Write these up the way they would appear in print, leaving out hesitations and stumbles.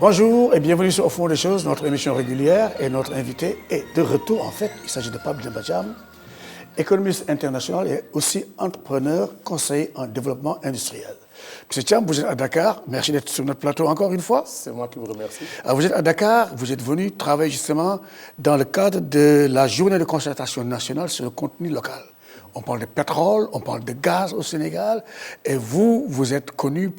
Bonjour et bienvenue sur Au fond des choses, notre émission régulière et notre invité est de retour en fait. Il s'agit de Pape Demba Thiam, économiste international et aussi entrepreneur, conseiller en développement industriel. Monsieur Thiam, vous êtes à Dakar, merci d'être sur notre plateau encore une fois. C'est moi qui vous remercie. Alors, vous êtes à Dakar, vous êtes venu travailler justement dans le cadre de la journée de concertation nationale sur le contenu local. On parle de pétrole, on parle de gaz au Sénégal, et vous êtes connu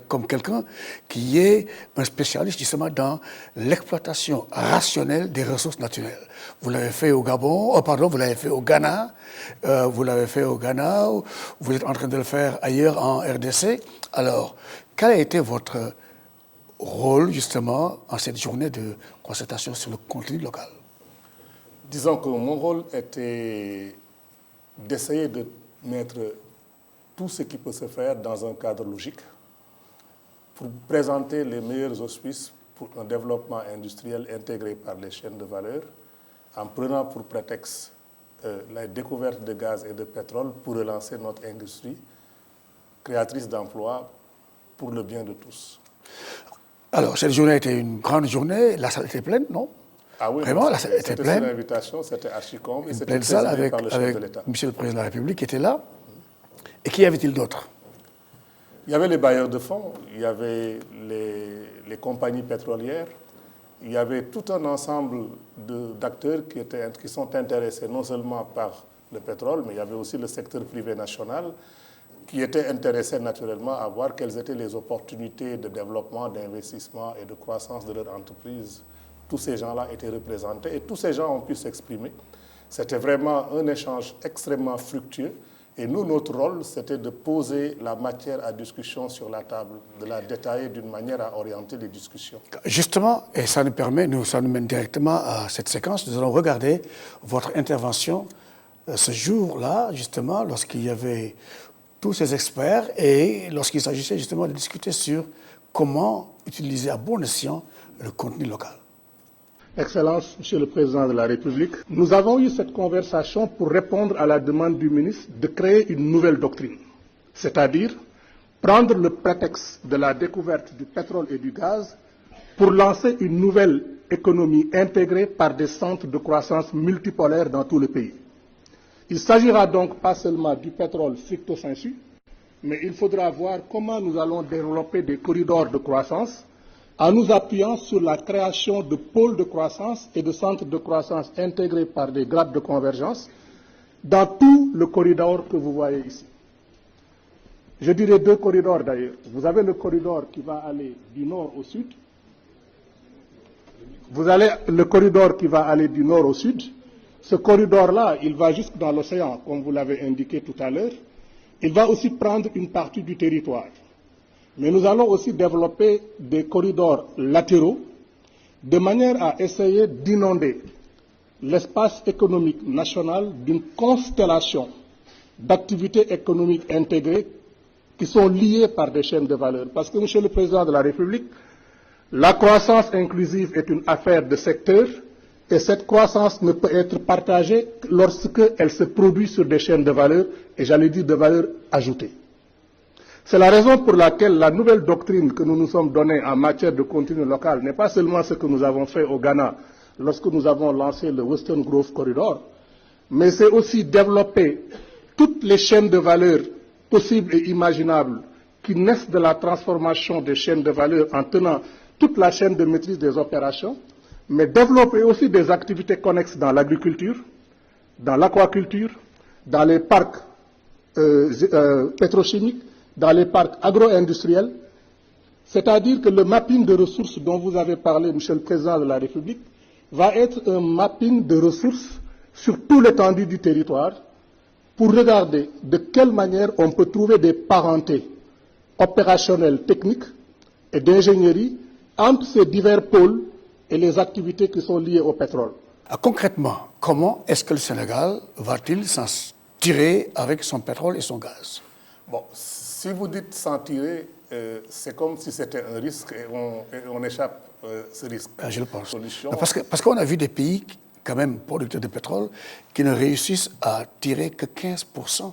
comme quelqu'un qui est un spécialiste justement dans l'exploitation rationnelle des ressources naturelles. Vous l'avez fait au Gabon, vous l'avez fait au Ghana, vous êtes en train de le faire ailleurs en RDC. Alors, quel a été votre rôle justement en cette journée de concertation sur le contenu local? Disons que mon rôle était d'essayer de mettre tout ce qui peut se faire dans un cadre logique pour présenter les meilleurs auspices pour un développement industriel intégré par les chaînes de valeur en prenant pour prétexte la découverte de gaz et de pétrole pour relancer notre industrie créatrice d'emplois pour le bien de tous. Alors, cette journée était une grande journée, la salle était pleine, non? Ah oui, vraiment, la salle était pleine. C'était une invitation, c'était archi-comble et c'était pleine salle présidé par le chef de l'État. Monsieur le Président de la République qui était là. Et qui y avait-il d'autre? Il y avait les bailleurs de fonds, il y avait les compagnies pétrolières, il y avait tout un ensemble d'acteurs qui sont intéressés non seulement par le pétrole, mais il y avait aussi le secteur privé national qui était intéressé naturellement à voir quelles étaient les opportunités de développement, d'investissement et de croissance de leur entreprise. Tous ces gens-là étaient représentés et tous ces gens ont pu s'exprimer. C'était vraiment un échange extrêmement fructueux. Et nous, notre rôle, c'était de poser la matière à discussion sur la table, de la détailler d'une manière à orienter les discussions. Justement, et ça nous mène directement à cette séquence, nous allons regarder votre intervention ce jour-là, justement, lorsqu'il y avait tous ces experts et lorsqu'il s'agissait justement de discuter sur comment utiliser à bon escient le contenu local. Excellences, Monsieur le Président de la République, nous avons eu cette conversation pour répondre à la demande du ministre de créer une nouvelle doctrine, c'est-à-dire prendre le prétexte de la découverte du pétrole et du gaz pour lancer une nouvelle économie intégrée par des centres de croissance multipolaires dans tout le pays. Il s'agira donc pas seulement du pétrole stricto sensu, mais il faudra voir comment nous allons développer des corridors de croissance en nous appuyant sur la création de pôles de croissance et de centres de croissance intégrés par des grades de convergence dans tout le corridor que vous voyez ici. Je dirais deux corridors d'ailleurs. Vous avez le corridor qui va aller du nord au sud. Vous avez le corridor qui va aller du nord au sud. Ce corridor-là, il va jusque dans l'océan, comme vous l'avez indiqué tout à l'heure. Il va aussi prendre une partie du territoire. Mais nous allons aussi développer des corridors latéraux de manière à essayer d'inonder l'espace économique national d'une constellation d'activités économiques intégrées qui sont liées par des chaînes de valeur. Parce que, Monsieur le Président de la République, la croissance inclusive est une affaire de secteur et cette croissance ne peut être partagée lorsqu'elle se produit sur des chaînes de valeur et j'allais dire de valeur ajoutée. C'est la raison pour laquelle la nouvelle doctrine que nous nous sommes donnée en matière de contenu local n'est pas seulement ce que nous avons fait au Ghana lorsque nous avons lancé le Western Growth Corridor, mais c'est aussi développer toutes les chaînes de valeur possibles et imaginables qui naissent de la transformation des chaînes de valeur en tenant toute la chaîne de maîtrise des opérations, mais développer aussi des activités connexes dans l'agriculture, dans l'aquaculture, dans les parcs pétrochimiques, dans les parcs agro-industriels, c'est-à-dire que le mapping de ressources dont vous avez parlé, Monsieur le Président de la République, va être un mapping de ressources sur tout l'étendue du territoire pour regarder de quelle manière on peut trouver des parentés opérationnelles, techniques et d'ingénierie entre ces divers pôles et les activités qui sont liées au pétrole. Concrètement, comment est-ce que le Sénégal va-t-il s'en tirer avec son pétrole et son gaz? Bon, si vous dites s'en tirer, c'est comme si c'était un risque et on échappe à ce risque. Je le pense. Solution. Parce qu'on a vu des pays, quand même producteurs de pétrole, qui ne réussissent à tirer que 15%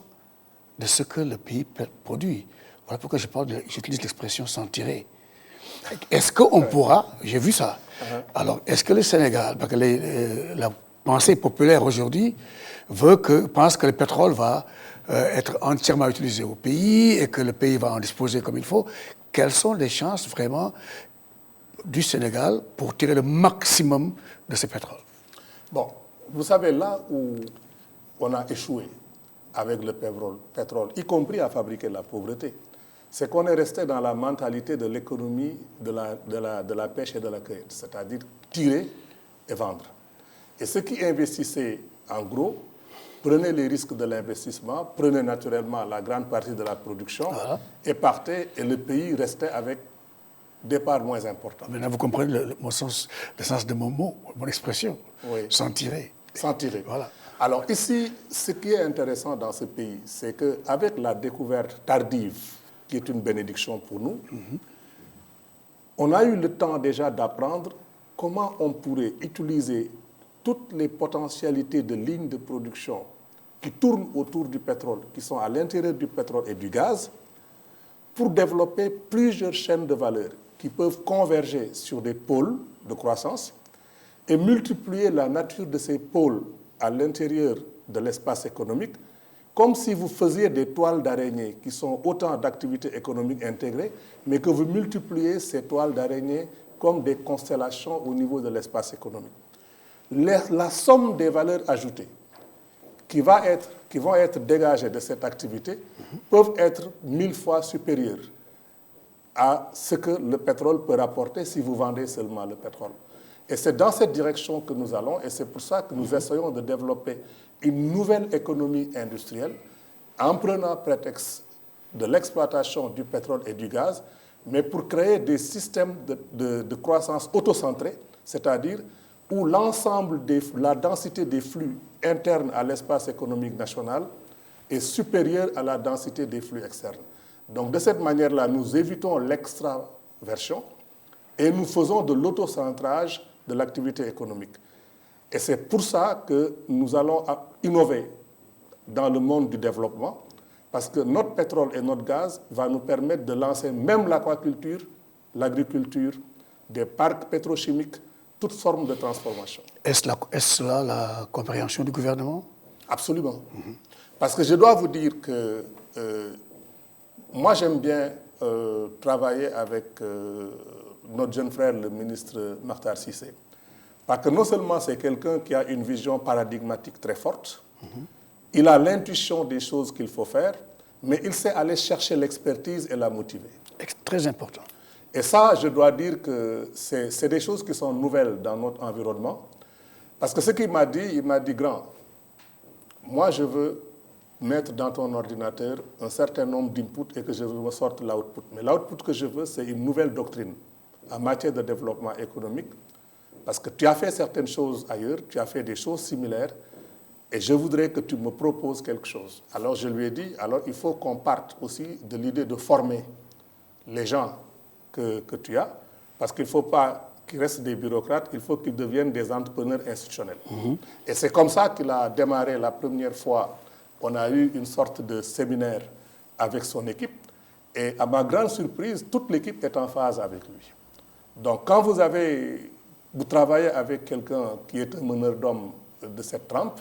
de ce que le pays produit. Voilà pourquoi j'utilise l'expression s'en tirer. Est-ce qu'on pourra, j'ai vu ça, alors est-ce que le Sénégal, parce que la pensée populaire aujourd'hui pense que le pétrole va être entièrement utilisé au pays et que le pays va en disposer comme il faut, quelles sont les chances vraiment du Sénégal pour tirer le maximum de ce pétrole? Bon, vous savez, là où on a échoué avec le pétrole, y compris à fabriquer la pauvreté, c'est qu'on est resté dans la mentalité de l'économie de la pêche et de la cueillette, c'est-à-dire tirer et vendre. Et ceux qui investissaient en gros prenaient les risques de l'investissement, prenaient naturellement la grande partie de la production et partaient, et le pays restait avec des parts moins importantes. Maintenant, vous comprenez le sens de mon mot, mon expression, sans tirer. Sans tirer. Voilà. Alors ici, ce qui est intéressant dans ce pays, c'est qu'avec la découverte tardive, qui est une bénédiction pour nous, on a eu le temps déjà d'apprendre comment on pourrait utiliser toutes les potentialités de lignes de production qui tournent autour du pétrole, qui sont à l'intérieur du pétrole et du gaz, pour développer plusieurs chaînes de valeur qui peuvent converger sur des pôles de croissance et multiplier la nature de ces pôles à l'intérieur de l'espace économique, comme si vous faisiez des toiles d'araignée qui sont autant d'activités économiques intégrées, mais que vous multipliez ces toiles d'araignée comme des constellations au niveau de l'espace économique. La somme des valeurs ajoutées qui vont être dégagées de cette activité peuvent être 1000 fois supérieures à ce que le pétrole peut rapporter si vous vendez seulement le pétrole. Et c'est dans cette direction que nous allons, et c'est pour ça que nous essayons de développer une nouvelle économie industrielle en prenant prétexte de l'exploitation du pétrole et du gaz, mais pour créer des systèmes de croissance autocentrés, c'est-à-dire où la densité des flux internes à l'espace économique national est supérieure à la densité des flux externes. Donc de cette manière-là, nous évitons l'extraversion et nous faisons de l'autocentrage de l'activité économique. Et c'est pour ça que nous allons innover dans le monde du développement, parce que notre pétrole et notre gaz va nous permettre de lancer même l'aquaculture, l'agriculture, des parcs pétrochimiques, toutes formes de transformation. Est-ce là la compréhension du gouvernement? Absolument. Parce que je dois vous dire que moi j'aime bien travailler avec notre jeune frère, le ministre Makhtar Cissé. Parce que non seulement c'est quelqu'un qui a une vision paradigmatique très forte, il a l'intuition des choses qu'il faut faire, mais il sait aller chercher l'expertise et la motiver. Très important. Et ça, je dois dire que c'est des choses qui sont nouvelles dans notre environnement. Parce que ce qu'il m'a dit, grand, moi je veux mettre dans ton ordinateur un certain nombre d'inputs et que je me sorte l'output. Mais l'output que je veux, c'est une nouvelle doctrine en matière de développement économique. Parce que tu as fait certaines choses ailleurs, tu as fait des choses similaires, et je voudrais que tu me proposes quelque chose. Alors je lui ai dit, alors il faut qu'on parte aussi de l'idée de former les gens que tu as, parce qu'il ne faut pas qu'ils restent des bureaucrates, il faut qu'ils deviennent des entrepreneurs institutionnels. Et c'est comme ça qu'il a démarré la première fois. On a eu une sorte de séminaire avec son équipe, et à ma grande surprise, toute l'équipe est en phase avec lui. Donc quand vous travaillez avec quelqu'un qui est un meneur d'hommes de cette trempe,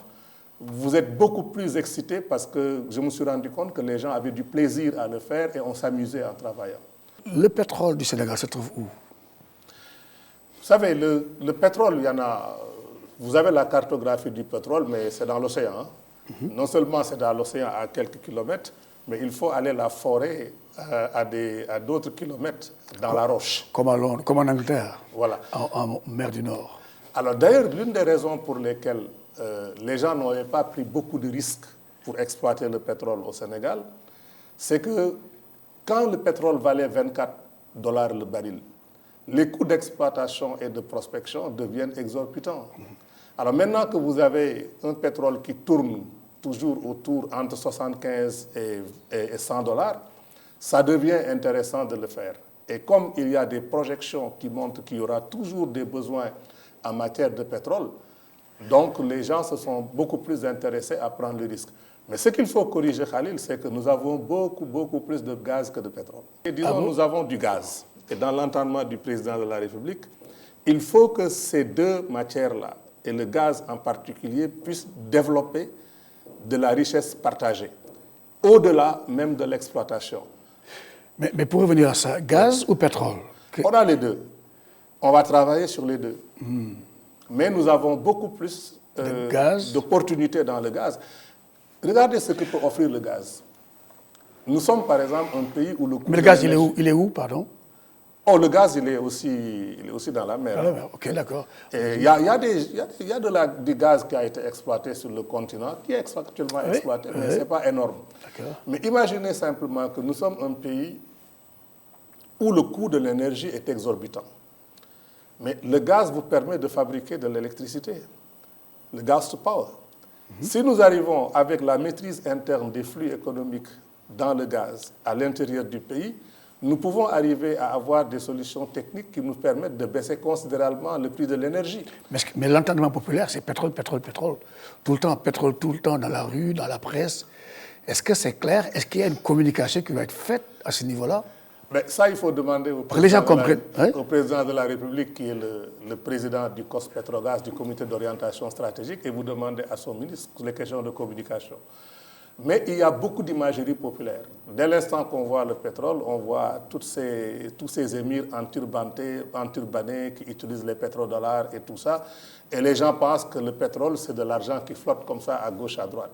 vous êtes beaucoup plus excité parce que je me suis rendu compte que les gens avaient du plaisir à le faire et on s'amusait en travaillant. Le pétrole du Sénégal se trouve où? Vous savez, le pétrole, il y en a... Vous avez la cartographie du pétrole, mais c'est dans l'océan. Non seulement c'est dans l'océan à quelques kilomètres, mais il faut aller la forer à d'autres kilomètres dans la roche. Comme à Londres, comme en Angleterre, Voilà. en mer du Nord. Alors d'ailleurs, l'une des raisons pour lesquelles les gens n'avaient pas pris beaucoup de risques pour exploiter le pétrole au Sénégal, c'est que quand le pétrole valait $24 le baril, les coûts d'exploitation et de prospection deviennent exorbitants. Alors maintenant que vous avez un pétrole qui tourne toujours autour entre 75 et $100, ça devient intéressant de le faire. Et comme il y a des projections qui montrent qu'il y aura toujours des besoins en matière de pétrole, donc les gens se sont beaucoup plus intéressés à prendre le risque. Mais ce qu'il faut corriger, Khalil, c'est que nous avons beaucoup plus de gaz que de pétrole. Et disons, nous avons du gaz. et dans l'entendement du président de la République, il faut que ces deux matières-là, et le gaz en particulier, puissent développer de la richesse partagée, au-delà même de l'exploitation. Mais pour revenir à ça, gaz ou pétrole? On a les deux. On va travailler sur les deux. Mais nous avons beaucoup plus d'opportunités dans le gaz. Regardez ce que peut offrir le gaz. Nous sommes, par exemple, un pays où le coût... Mais le gaz, il est où, pardon? Oh, le gaz, il est aussi dans la mer. Ah, ok, d'accord. Il y a du gaz qui a été exploité sur le continent, qui est actuellement exploité, mais ce n'est pas énorme. Mais imaginez simplement que nous sommes un pays où le coût de l'énergie est exorbitant. Mais le gaz vous permet de fabriquer de l'électricité, le gas to power. Si nous arrivons avec la maîtrise interne des flux économiques dans le gaz à l'intérieur du pays, nous pouvons arriver à avoir des solutions techniques qui nous permettent de baisser considérablement le prix de l'énergie. Mais l'entendement populaire, c'est pétrole, pétrole, pétrole. Tout le temps, pétrole, tout le temps, dans la rue, dans la presse. Est-ce que c'est clair? Est-ce qu'il y a une communication qui va être faite à ce niveau-là? Mais ça, il faut demander au président de la République, qui est le président du COS Petrogaz, du comité d'orientation stratégique, et vous demandez à son ministre les questions de communication. Mais il y a beaucoup d'imagerie populaire. Dès l'instant qu'on voit le pétrole, on voit tous ces émirs enturbanés qui utilisent les pétrodollars et tout ça. Et les gens pensent que le pétrole, c'est de l'argent qui flotte comme ça à gauche, à droite.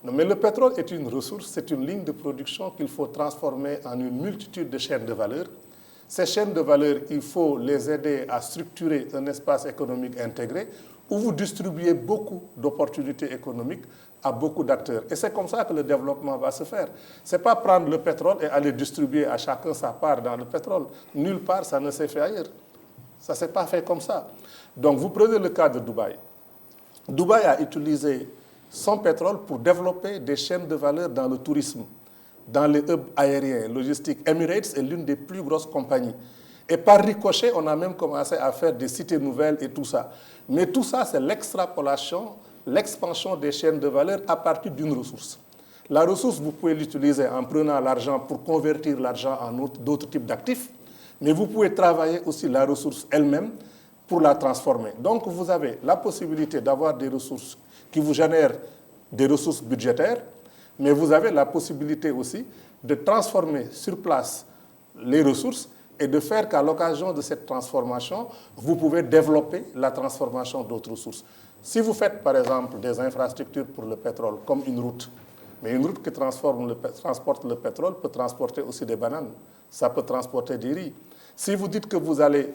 Non, mais le pétrole est une ressource, c'est une ligne de production qu'il faut transformer en une multitude de chaînes de valeur. Ces chaînes de valeur, il faut les aider à structurer un espace économique intégré où vous distribuez beaucoup d'opportunités économiques à beaucoup d'acteurs. Et c'est comme ça que le développement va se faire. Ce n'est pas prendre le pétrole et aller distribuer à chacun sa part dans le pétrole. Nulle part, ça ne s'est fait ailleurs. Ça ne s'est pas fait comme ça. Donc, vous prenez le cas de Dubaï. Dubaï a utilisé son pétrole pour développer des chaînes de valeur dans le tourisme, dans les hubs aériens, logistiques. Emirates est l'une des plus grosses compagnies. Et par ricochet, on a même commencé à faire des cités nouvelles et tout ça. Mais tout ça, c'est l'extrapolation, l'expansion des chaînes de valeur à partir d'une ressource. La ressource, vous pouvez l'utiliser en prenant l'argent pour convertir l'argent en d'autres types d'actifs, mais vous pouvez travailler aussi la ressource elle-même pour la transformer. Donc, vous avez la possibilité d'avoir des ressources qui vous génèrent des ressources budgétaires, mais vous avez la possibilité aussi de transformer sur place les ressources et de faire qu'à l'occasion de cette transformation, vous pouvez développer la transformation d'autres ressources. Si vous faites, par exemple, des infrastructures pour le pétrole, comme une route, mais une route qui transporte le pétrole peut transporter aussi des bananes, ça peut transporter du riz. Si vous dites que vous allez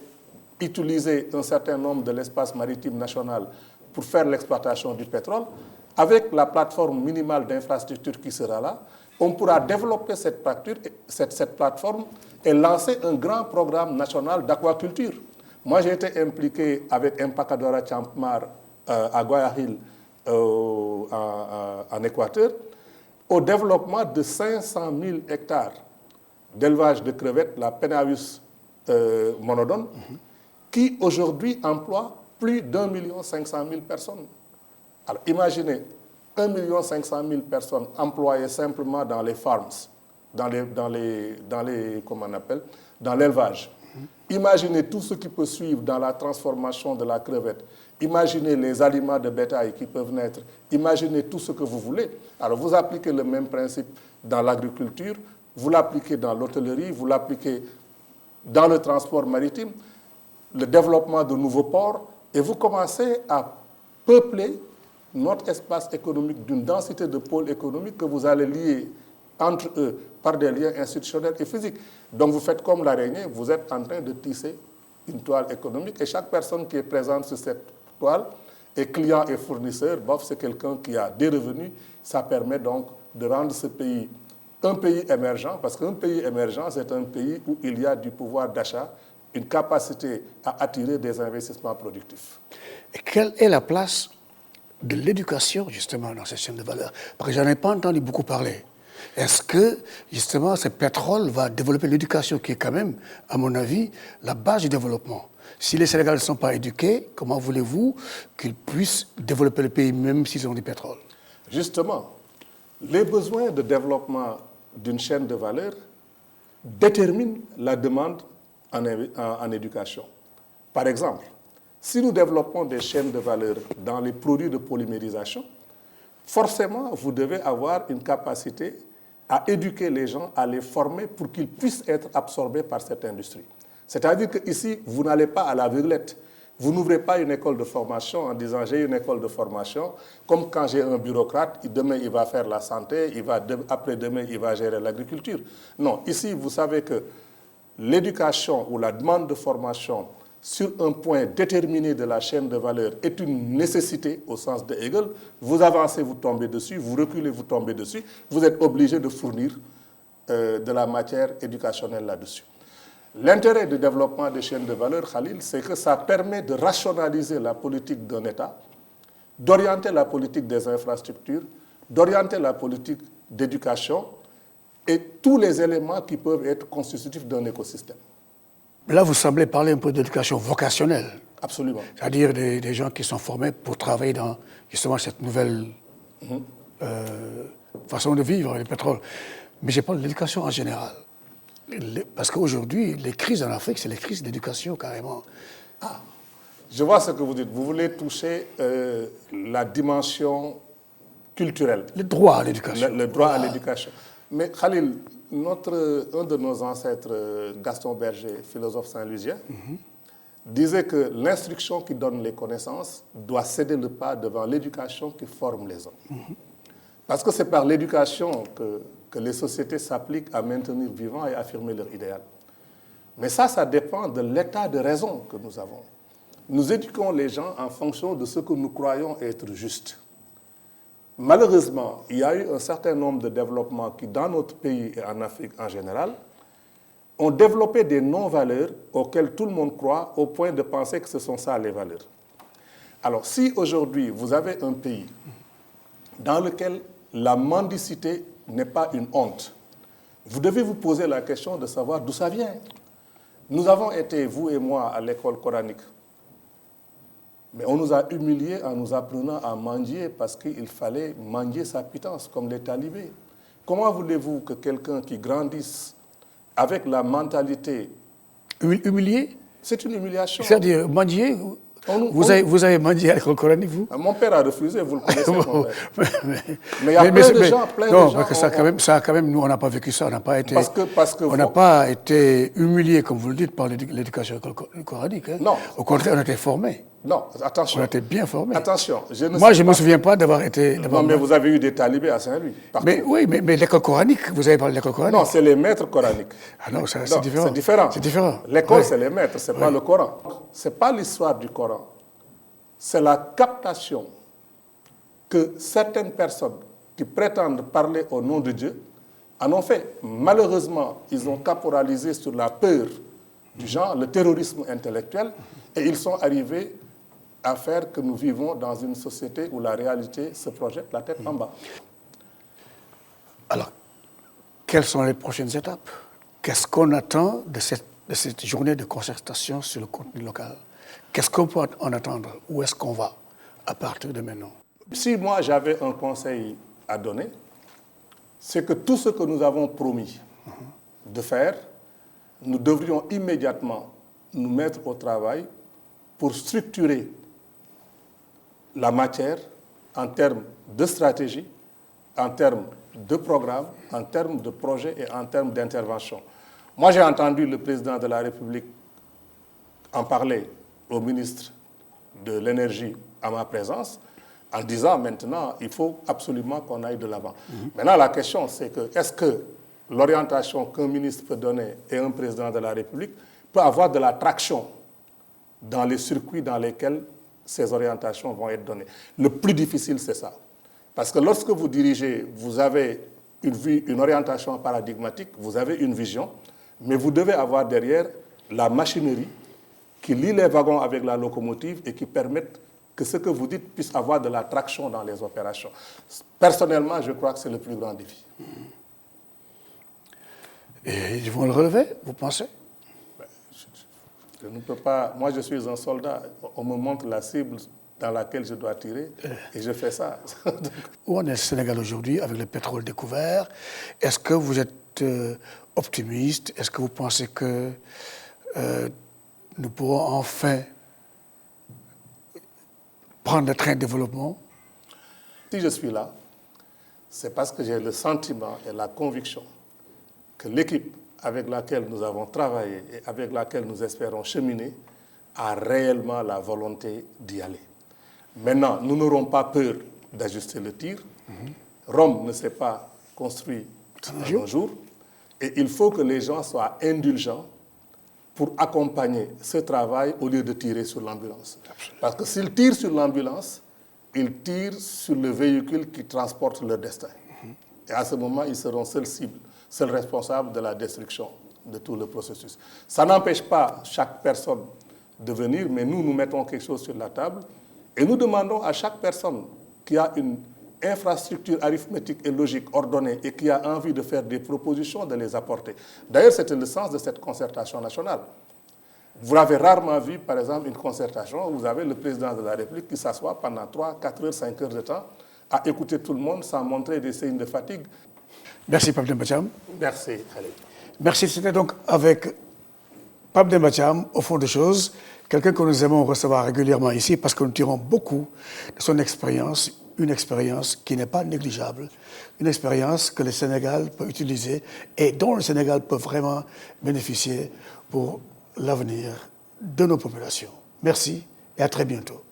utiliser un certain nombre de l'espace maritime national pour faire l'exploitation du pétrole, avec la plateforme minimale d'infrastructure qui sera là, on pourra développer cette plateforme et lancer un grand programme national d'aquaculture. Moi, j'ai été impliqué avec Empacadora Champmar à Guayaquil, en Équateur, au développement de 500 000 hectares d'élevage de crevettes, la Penaeus monodone, qui aujourd'hui emploie plus d'1 500 000 personnes. Alors imaginez 1 500 000 personnes employées simplement dans les farms, dans l'élevage. Imaginez tout ce qui peut suivre dans la transformation de la crevette. Imaginez les aliments de bétail qui peuvent naître. Imaginez tout ce que vous voulez. Alors vous appliquez le même principe dans l'agriculture, vous l'appliquez dans l'hôtellerie, vous l'appliquez dans le transport maritime, le développement de nouveaux ports, et vous commencez à peupler notre espace économique d'une densité de pôles économiques que vous allez lier entre eux par des liens institutionnels et physiques. Donc vous faites comme l'araignée, vous êtes en train de tisser une toile économique et chaque personne qui est présente sur cette toile, et client et fournisseur, c'est quelqu'un qui a des revenus. Ça permet donc de rendre ce pays un pays émergent, parce qu'un pays émergent, c'est un pays où il y a du pouvoir d'achat, une capacité à attirer des investissements productifs. Et quelle est la place de l'éducation, justement, dans ces chaînes de valeur? Parce que je n'en ai pas entendu beaucoup parler. Est-ce que, justement, ce pétrole va développer l'éducation qui est quand même, à mon avis, la base du développement? Si les Sénégalais ne sont pas éduqués, comment voulez-vous qu'ils puissent développer le pays, même s'ils ont du pétrole? Justement, les besoins de développement d'une chaîne de valeur déterminent la demande en éducation. Par exemple, si nous développons des chaînes de valeur dans les produits de polymérisation, forcément, vous devez avoir une capacité à éduquer les gens, à les former pour qu'ils puissent être absorbés par cette industrie. C'est-à-dire qu'ici, vous n'allez pas à l'aveuglette. Vous n'ouvrez pas une école de formation en disant j'ai une école de formation, comme quand j'ai un bureaucrate, demain il va faire la santé, après-demain il va gérer l'agriculture. Non, ici vous savez que l'éducation ou la demande de formation sur un point déterminé de la chaîne de valeur est une nécessité au sens de Hegel. Vous avancez, vous tombez dessus, vous reculez, vous tombez dessus. Vous êtes obligé de fournir de la matière éducationnelle là-dessus. L'intérêt du développement des chaînes de valeur, Khalil, c'est que ça permet de rationaliser la politique d'un État, d'orienter la politique des infrastructures, d'orienter la politique d'éducation et tous les éléments qui peuvent être constitutifs d'un écosystème. Là, vous semblez parler un peu d'éducation vocationnelle. Absolument. C'est-à-dire des gens qui sont formés pour travailler dans justement cette nouvelle façon de vivre, le pétrole. Mais je parle de l'éducation en général. Parce qu'aujourd'hui, les crises en Afrique, c'est les crises d'éducation carrément. Ah, je vois ce que vous dites. Vous voulez toucher la dimension culturelle. Le droit à l'éducation. Le droit à l'éducation. Mais Khalil, un de nos ancêtres, Gaston Berger, philosophe saint-louisien, disait que l'instruction qui donne les connaissances doit céder le pas devant l'éducation qui forme les hommes. Parce que c'est par l'éducation que les sociétés s'appliquent à maintenir vivant et affirmer leur idéal. Mais ça dépend de l'état de raison que nous avons. Nous éduquons les gens en fonction de ce que nous croyons être juste. Malheureusement, il y a eu un certain nombre de développements qui, dans notre pays et en Afrique en général, ont développé des non-valeurs auxquelles tout le monde croit au point de penser que ce sont ça les valeurs. Alors, si aujourd'hui vous avez un pays dans lequel la mendicité n'est pas une honte, vous devez vous poser la question de savoir d'où ça vient. Nous avons été, vous et moi, à l'école coranique. Mais on nous a humiliés en nous apprenant à mendier parce qu'il fallait mendier sa pitance, comme les talibés. Comment voulez-vous que quelqu'un qui grandisse avec la mentalité... Humilié? C'est une humiliation. C'est-à-dire mendier? Vous avez mendié à l'école coranique, vous? Mon père a refusé, vous le connaissez, mon père. Mais il y a plein de gens... Non, parce que ça, quand même, nous, on n'a pas vécu ça. On n'a pas été, on n'a pas été humiliés, comme vous le dites, par l'éducation coranique. Hein. Non. Au contraire, on a été formés. Non, attention. On a été bien formés. Attention. Moi, je ne me souviens pas d'avoir été... Non, mais vous avez eu des talibés à Saint-Louis. Mais oui, mais l'école coranique, vous avez parlé de l'école coranique? Non, c'est les maîtres coraniques. Ah non, c'est différent. C'est différent. C'est différent. L'école, c'est les maîtres, ce n'est pas le Coran. Ce n'est pas l'histoire du Coran. C'est la captation que certaines personnes qui prétendent parler au nom de Dieu en ont fait. Malheureusement, ils ont caporalisé sur la peur du genre, le terrorisme intellectuel, et ils sont arrivés à faire que nous vivons dans une société où la réalité se projette la tête en bas. Alors, quelles sont les prochaines étapes? Qu'est-ce qu'on attend de cette journée de concertation sur le contenu local? Qu'est-ce qu'on peut en attendre? Où est-ce qu'on va à partir de maintenant? Si moi j'avais un conseil à donner, c'est que tout ce que nous avons promis de faire, nous devrions immédiatement nous mettre au travail pour structurer la matière en termes de stratégie, en termes de programme, en termes de projet et en termes d'intervention. Moi, j'ai entendu le président de la République en parler au ministre de l'Énergie à ma présence, en disant maintenant, il faut absolument qu'on aille de l'avant. Maintenant, la question, c'est que est-ce que l'orientation qu'un ministre peut donner et un président de la République peut avoir de la traction dans les circuits dans lesquels ces orientations vont être données? Le plus difficile, c'est ça. Parce que lorsque vous dirigez, vous avez une orientation paradigmatique, vous avez une vision, mais vous devez avoir derrière la machinerie qui lie les wagons avec la locomotive et qui permettent que ce que vous dites puisse avoir de la traction dans les opérations. Personnellement, je crois que c'est le plus grand défi. Et ils vont le relever, vous pensez? Je ne peux pas. Moi, je suis un soldat. On me montre la cible dans laquelle je dois tirer et je fais ça. Où en est le Sénégal aujourd'hui avec le pétrole découvert? Est-ce que vous êtes optimiste? Est-ce que vous pensez que nous pourrons enfin prendre le train de développement? Si je suis là, c'est parce que j'ai le sentiment et la conviction que l'équipe avec laquelle nous avons travaillé et avec laquelle nous espérons cheminer a réellement la volonté d'y aller. Maintenant, nous n'aurons pas peur d'ajuster le tir. Rome ne s'est pas construit en un jour. Et il faut que les gens soient indulgents pour accompagner ce travail au lieu de tirer sur l'ambulance. Parce que s'ils tirent sur l'ambulance, ils tirent sur le véhicule qui transporte leur destin. Et à ce moment, ils seront seuls cibles, seuls responsables de la destruction de tout le processus. Ça n'empêche pas chaque personne de venir, mais nous mettons quelque chose sur la table et nous demandons à chaque personne qui a une infrastructure arithmétique et logique ordonnée et qui a envie de faire des propositions, de les apporter. D'ailleurs, c'était le sens de cette concertation nationale. Vous avez rarement vu, par exemple, une concertation où vous avez le président de la République qui s'assoit pendant 3, 4 heures, 5 heures de temps à écouter tout le monde sans montrer des signes de fatigue. Merci, Pape Demba Thiam. Merci, Khaled. Merci. C'était donc avec Pape Demba Thiam, au fond des choses, quelqu'un que nous aimons recevoir régulièrement ici parce que nous tirons beaucoup de son expérience, une expérience qui n'est pas négligeable, une expérience que le Sénégal peut utiliser et dont le Sénégal peut vraiment bénéficier pour l'avenir de nos populations. Merci et à très bientôt.